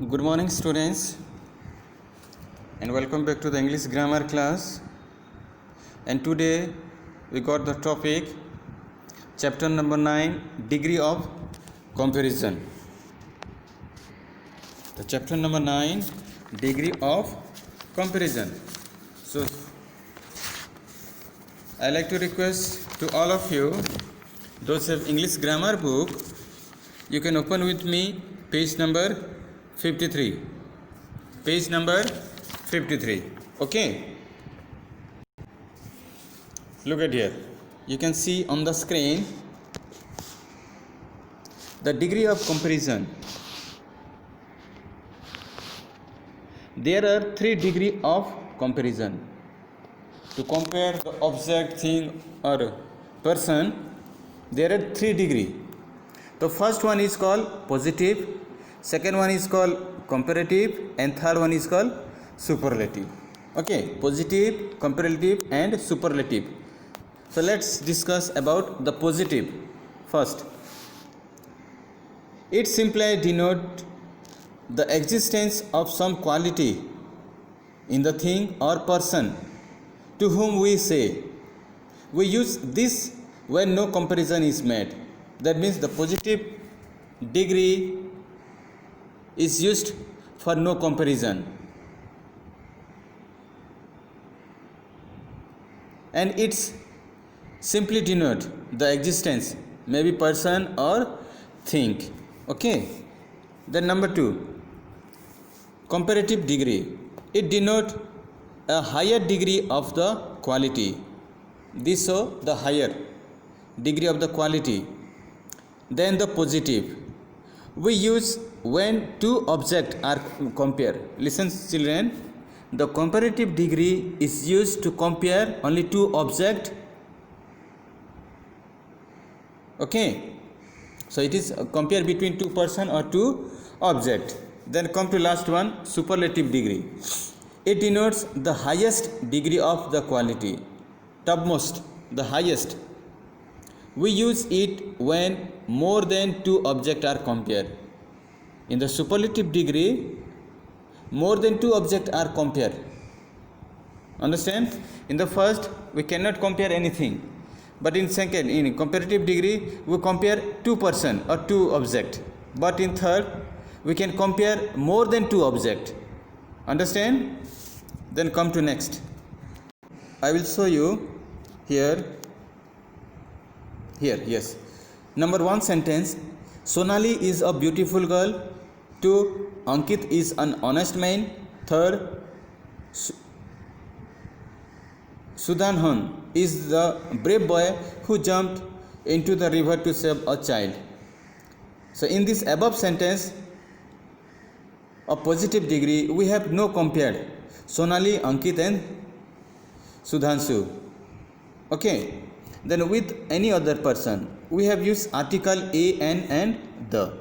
Good morning, students, and welcome back to the English grammar class. And today we got the topic chapter number 9, degree of comparison. The chapter number 9, degree of comparison. So I like to request to all of you, those who have English grammar book, you can open with me page number 53. Page number 53. Okay. Look at here. You can see on the screen the degree of comparison. There are 3 degrees of comparison. To compare the object, thing or person, there are 3 degrees. The first one is called positive, second one is called comparative, and third one is called superlative. Okay, positive, comparative and superlative. So let's discuss about the positive first. It simply denotes the existence of some quality in the thing or person to whom we say. We use this when no comparison is made. That means the positive degree is used for no comparison, and it's simply denote the existence, maybe person or thing. Okay. Then number 2, comparative degree. It denotes a higher degree of the quality. This show the higher degree of the quality than the positive. We use when two objects are compared. Listen, children, the comparative degree is used to compare only two objects. Okay, so it is compare between two person or two object. Then come to last one, superlative degree. It denotes the highest degree of the quality, topmost, the highest. We use it when more than two objects are compared. In the superlative degree, more than two objects are compared. Understand? In the first, we cannot compare anything. But in second, in comparative degree, we compare two person or two objects. But in third, we can compare more than two objects. Understand? Then come to next. I will show you here. Yes. Number 1 sentence. Sonali is a beautiful girl. 2. Ankit is an honest man. 3rd. Sudhanhan is the brave boy who jumped into the river to save a child. So in this above sentence of positive degree, we have no compared Sonali, Ankit and Sudhanshu. Okay. Then with any other person, we have used article a, an and the.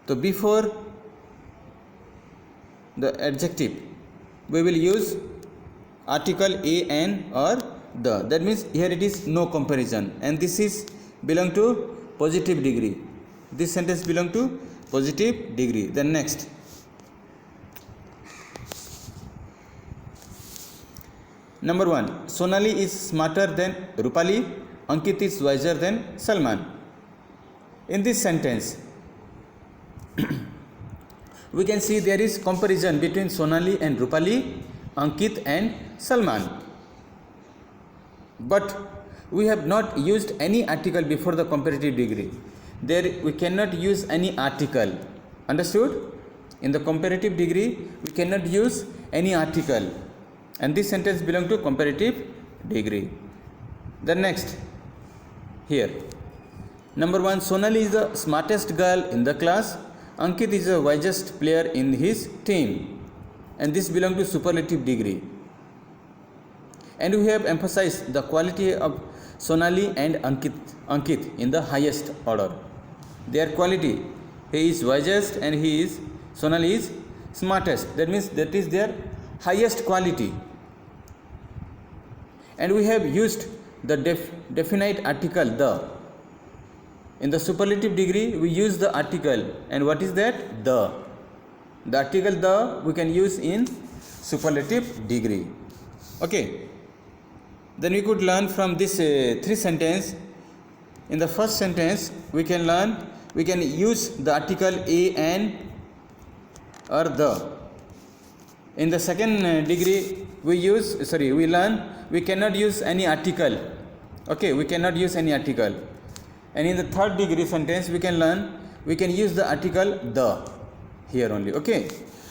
So before the adjective, we will use article a, an or the. That means here it is no comparison, and this is belong to positive degree. This sentence belong to positive degree. Then next. Number 1, Sonali is smarter than Rupali, Ankit is wiser than Salman. In this sentence, we can see there is comparison between Sonali and Rupali, Ankit and Salman. But we have not used any article before the comparative degree. There we cannot use any article. Understood? In the comparative degree, we cannot use any article. And this sentence belongs to comparative degree. The next, here. Number 1, Sonali is the smartest girl in the class. Ankit is the wisest player in his team. And this belongs to superlative degree. And we have emphasized the quality of Sonali and Ankit in the highest order. Their quality, he is wisest and Sonali is smartest. That means that is their highest quality. And we have used the definite article the. In the superlative degree, we use the article, and what is that? The. The article the we can use in superlative degree. Okay. Then we could learn from this three sentence. In the first sentence, we can use the article a and or the. In the second degree, we cannot use any article. Okay, we cannot use any article. And in the third degree sentence, we can use the article the here only. Okay.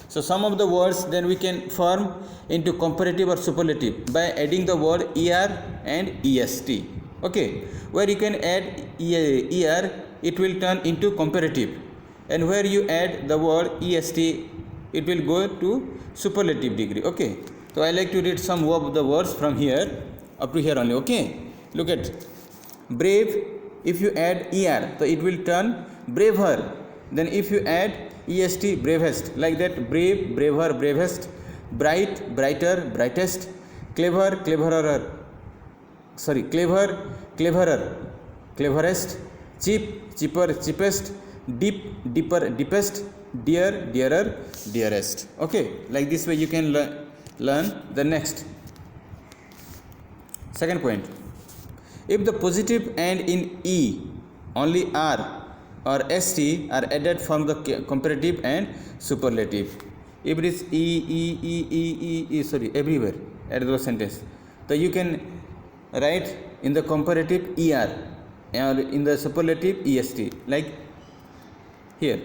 So some of the words then we can form into comparative or superlative by adding the word er and est. Okay, where you can add er, it will turn into comparative, and where you add the word est, it will go to superlative degree. Okay, so I like to read some of the words from here up to here only. Okay, look at brave. If you add er, so it will turn braver. Then if you add est, bravest, like that, brave, braver, bravest, bright, brighter, brightest, clever, cleverer, clever, cleverer, cleverest, cheap, cheaper, cheapest, deep, deeper, deepest, dear, dearer, dearest. Okay, like this way you can learn the next. Second point, if the positive and in e only r or st are added from the comparative and superlative. If it is everywhere add the sentence, so you can write in the comparative er or in the superlative est, like here,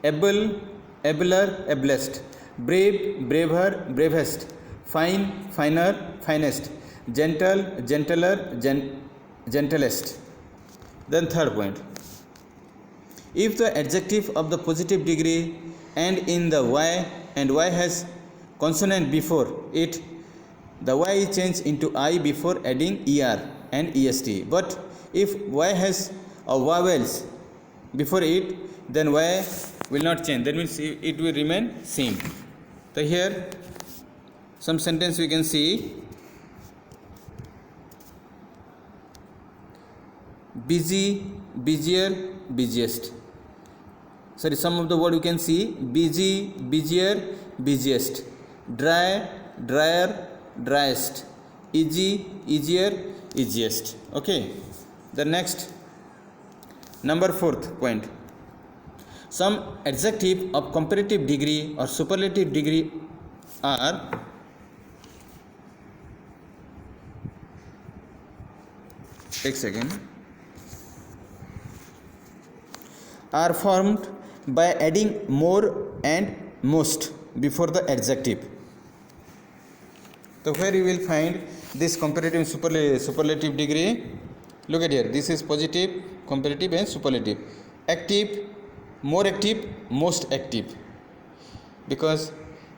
able, abler, ablest, brave, braver, bravest, fine, finer, finest, gentle, gentler, gentlest. Then third point, if the adjective of the positive degree and in the y and y has consonant before it, the y is changed into I before adding er and est. But if y has a vowels before it, then y will not change. That means it will remain same. So here some sentence we can see: busy, busier, busiest. Some of the word you can see: busy, busier, busiest, dry, drier, driest, easy, easier, easiest. Okay. The next, number fourth point, some adjective of comparative degree or superlative degree are are formed by adding more and most before the adjective. So where you will find this comparative superlative degree? Look at here. This is positive, comparative and superlative. Active, more active, most active. Because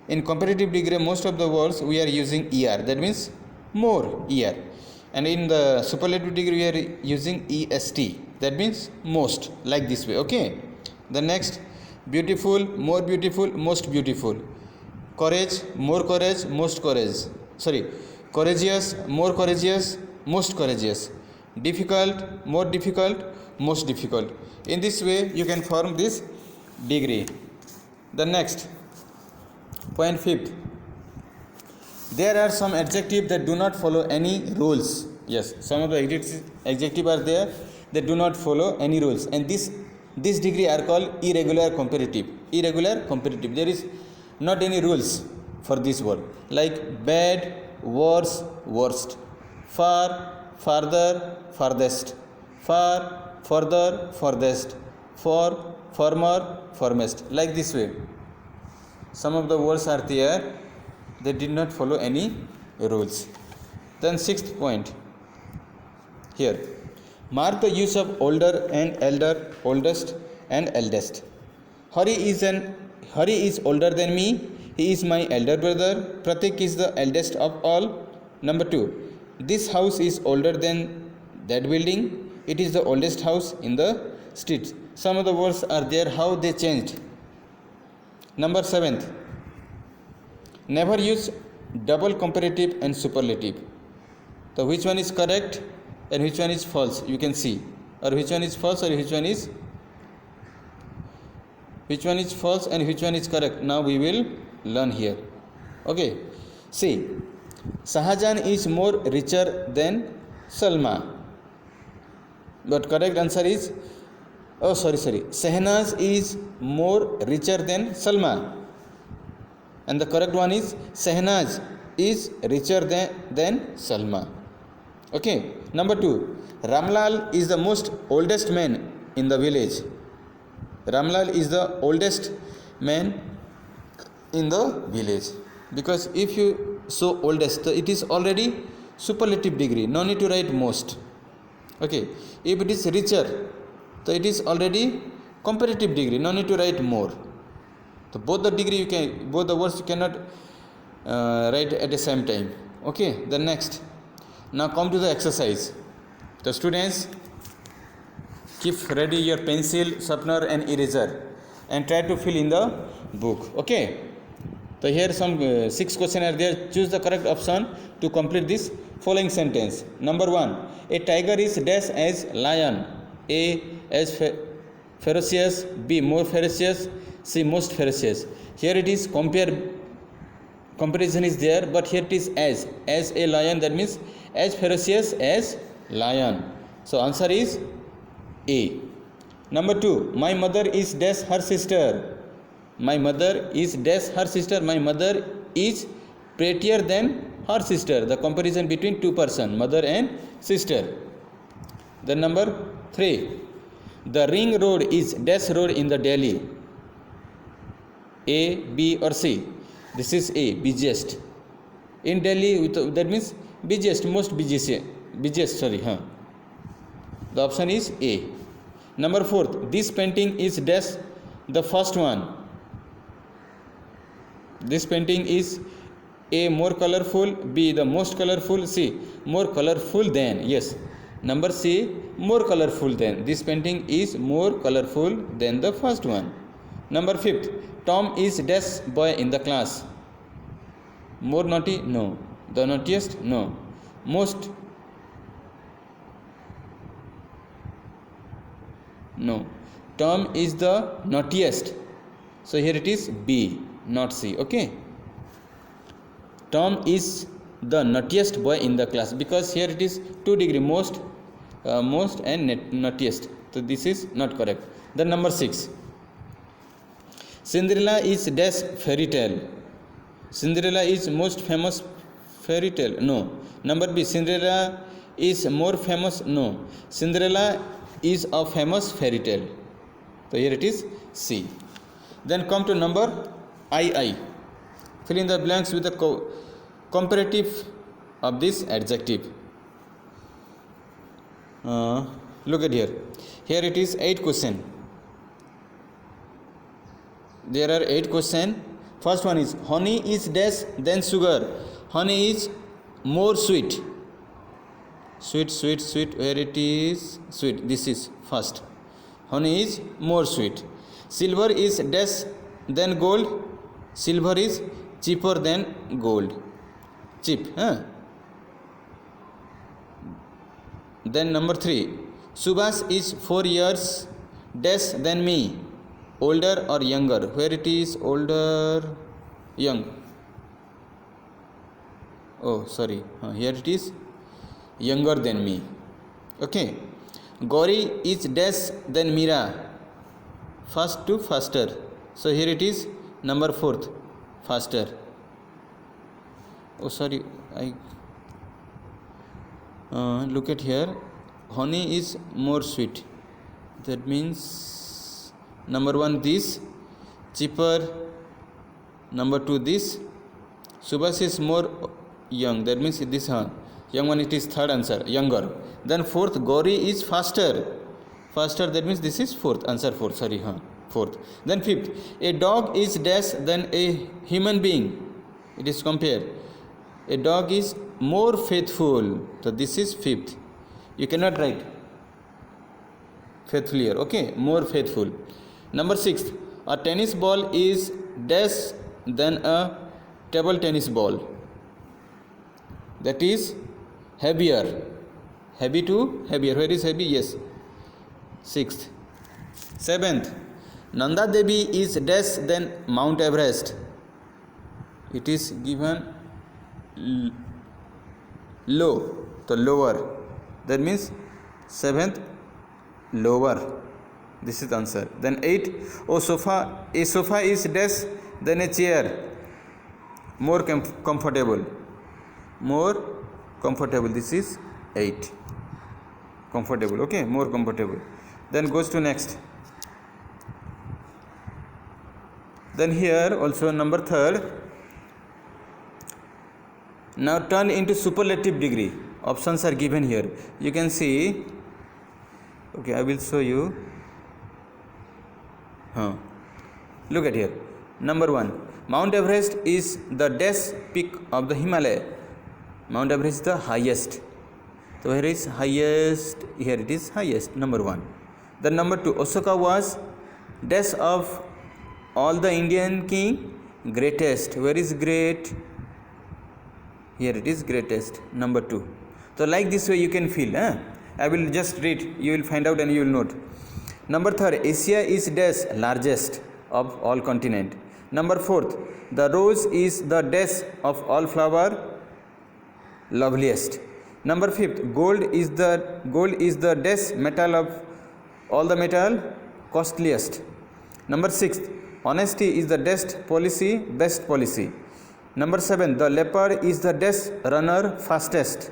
in comparative degree most of the words we are using er, that means more er. And in the superlative degree we are using est, that means most, like this way. Okay. The next, beautiful, more beautiful, most beautiful. Courage, more courage, most courage. Courageous, more courageous, most courageous. Difficult, more difficult, most difficult. In this way you can form this degree. The next, point fifth, there are some adjectives that do not follow any rules. Yes, some of the adjectives are there that do not follow any rules, and this degree are called irregular comparative. Irregular comparative. There is not any rules for this word, like bad, worse, worst, far, farther, farthest, far, further, furthest, for, former, foremest, like this way. Some of the words are there, they did not follow any rules. Then sixth point, here, mark the use of older and elder, oldest and eldest. Hari is older than me. He is my elder brother. Pratik is the eldest of all. Number 2, this house is older than that building. It is the oldest house in the street. Some of the words are there, how they changed. Number 7th, never use double comparative and superlative. So which one is correct and which one is false, you can see, or which one is false or which one is which one is false and which one is correct. Now we will learn here. Okay, see, Shahjahan is more richer than Salma, but correct answer is, oh sorry, Shehnaz is more richer than Salma, and the correct one is Shehnaz is richer than Salma. Okay, number 2, Ramlal is the most oldest man in the village. Ramlal is the oldest man in the village, because if you show oldest, it is already superlative degree, no need to write most. Okay, if it is richer, so it is already comparative degree, no need to write more. So both the degree you can, both the words you cannot write at the same time. Okay, the next, now come to the exercise. The students, keep ready your pencil, sharpener and eraser and try to fill in the book. Okay, so here some 6 questions are there. Choose the correct option to complete this following sentence. Number 1, a tiger is dash as lion. A, as ferocious. B, more ferocious. C, most ferocious. Here it is comparison is there, but here it is as a lion, that means as ferocious as lion. So answer is A. Number 2, my mother is dash her sister. My mother is dash her sister. My mother is prettier than her sister. The comparison between two persons, mother and sister. Then number 3, the ring road is dash road in the Delhi. A, B or C? This is A, busiest. In Delhi, that means busiest, most busiest, sorry. The option is A. Number 4, this painting is dash the first one. This painting is A, more colorful. B, the most colorful. C, more colorful than. Yes, number C, more colorful than. This painting is more colorful than the first one. Number 5, Tom is dash boy in the class. More naughty? No. The naughtiest? No. Most? No. Tom is the naughtiest. So here it is B, not C. Okay. Tom is the naughtiest boy in the class, because here it is 2 degree, most and naughtiest. So this is not correct. Then number 6, Cinderella is dash fairy tale. Cinderella is most famous fairy tale. No. Number B, Cinderella is more famous. No. Cinderella is a famous fairy tale. So here it is C. Then come to number II. Fill in the blanks with the comparative of this adjective. Look at here. Here it is 8 question. There are 8 question. First one is, honey is dash than sugar. Honey is more sweet. Sweet. Where it is sweet? This is first. Honey is more sweet. Silver is dash than gold. Silver is cheaper than gold. Cheap. Then number 3, Subhas is 4 years dash than me. Older or younger? Where it is older, young. Oh sorry, here it is younger than me. Okay. Gauri is dash than Mira. Fast to faster. So here it is number 4th, faster. Oh sorry, look at here. Honey is more sweet. That means number 1 this, cheaper. Number 2 this. Subhas is more young. That means this young one, it is third answer, younger. Then 4th, Gauri is faster. Faster, that means this is 4th answer. 4th, sorry, 4th. Then 5th, a dog is dash than a human being. It is compared. A dog is more faithful. So this is 5th. You cannot write faithful here. Okay, more faithful. Number 6th, a tennis ball is dash than a table tennis ball. That is heavier. Heavy to heavier. Where is heavy? Yes. 6th. 7th, Nanda Devi is dash than Mount Everest. It is given low, so lower. That means 7th lower. This is the answer. Then 8. A sofa is dash than a chair. More comfortable. More comfortable. This is 8. Comfortable. Okay, more comfortable. Then goes to next. Then here also number 3rd. Now turn into superlative degree. Options are given here. You can see. Okay, I will show you. Look at here. Number 1. Mount Everest is the dash peak of the Himalaya. Mount Everest is the highest. So here is highest. Here it is highest. Number 1. Then number 2. Ashoka was dash of all the Indian king greatest. Where is great? Here it is greatest. Number 2. So like this way you can feel. I will just read. You will find out and you will note. Number 3. Asia is dash largest of all continent. Number 4th. The rose is the dash of all flower loveliest. Number 5th. Gold is the dash metal of all the metal costliest. Number 6th. Honesty is the best policy. Number 7. The leopard is the dash runner fastest.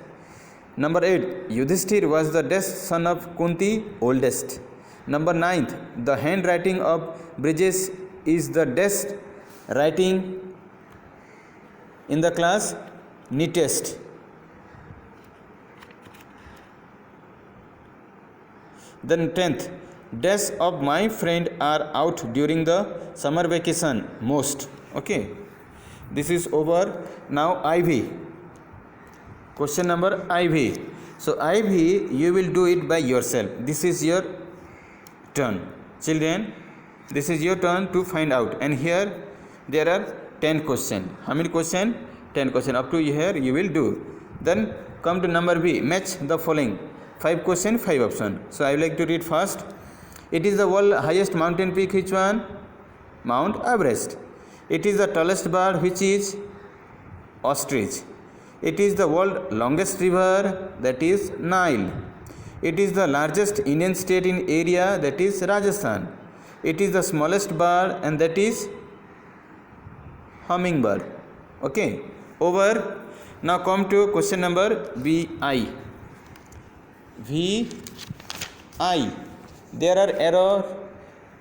Number 8. Yudhishthir was the dash son of Kunti oldest. Number 9th. The handwriting of Bridges is the dash writing in the class neatest. Then 10th. Dash of my friend are out during the summer vacation most. Okay. This is over. Now IV. Question number IV. So IV you will do it by yourself. This is your turn. Children, this is your turn to find out. And here there are 10 questions. How many questions? 10 questions. Up to here you will do. Then come to number B. Match the following. 5 questions, 5 options. So I would like to read first. It is the world highest mountain peak. Which one? Mount Everest. It is the tallest bird, which is ostrich. It is the world longest river, that is Nile. It is the largest Indian state in area, that is Rajasthan. It is the smallest bird, and that is hummingbird. Okay, over. Now come to question number VI. VI. There are errors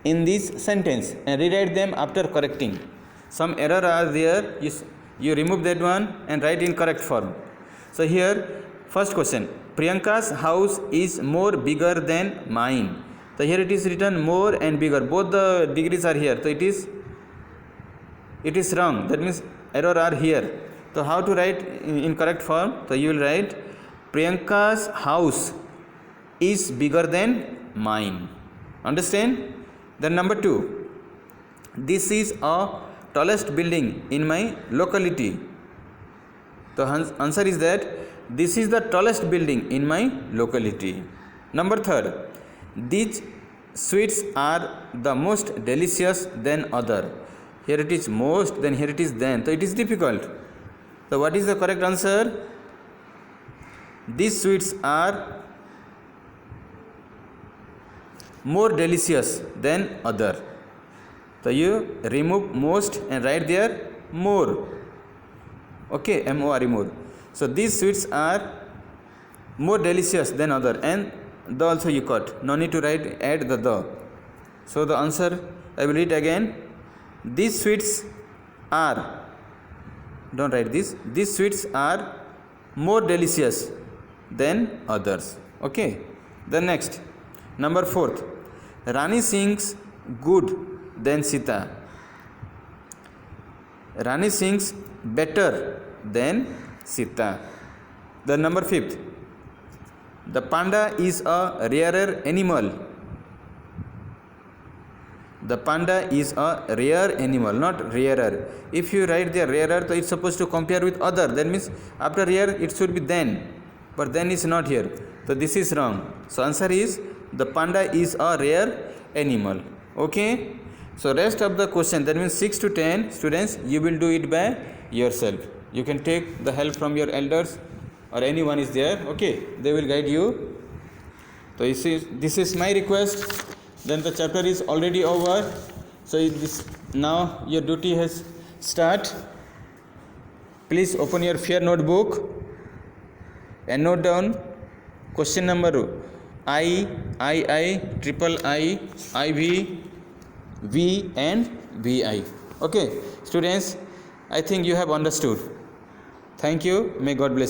in this sentence and rewrite them after correcting. Some error are there. You remove that one and write in correct form. So here first question. Priyanka's house is more bigger than mine. So here it is written more and bigger. Both the degrees are here. So it is wrong. That means error are here. So how to write in correct form? So you will write Priyanka's house is bigger than mine. Understand? Then number 2. This is a tallest building in my locality. The answer is that this is the tallest building in my locality. Number 3. These sweets are the most delicious than other. Here it is most, then here it is then. So it is difficult. So what is the correct answer? These sweets are more delicious than other. So you remove most and write there more. Okay, M-O-R-E, more. So these sweets are more delicious than other, and the also you cut. No need to add the. So the answer, I will read again. These sweets are, don't write this. These sweets are more delicious than others. Okay. Then next, number 4. Rani sings good than Sita. Rani sings better than Sita. The number 5. The panda is a rarer animal. The panda is a rare animal, not rarer. If you write the rarer, so it's supposed to compare with other. That means after rare it should be then, but then is not here. So this is wrong. So answer is the panda is a rare animal. Okay. So rest of the question, that means 6 to 10 students, you will do it by yourself. You can take the help from your elders or anyone is there, okay, they will guide you. So you see, this is my request. Then the chapter is already over. So this, now your duty has start. Please open your fair notebook and note down question number I, triple I, IV, V and VI. Okay, students, I think you have understood. Thank you. May God bless you.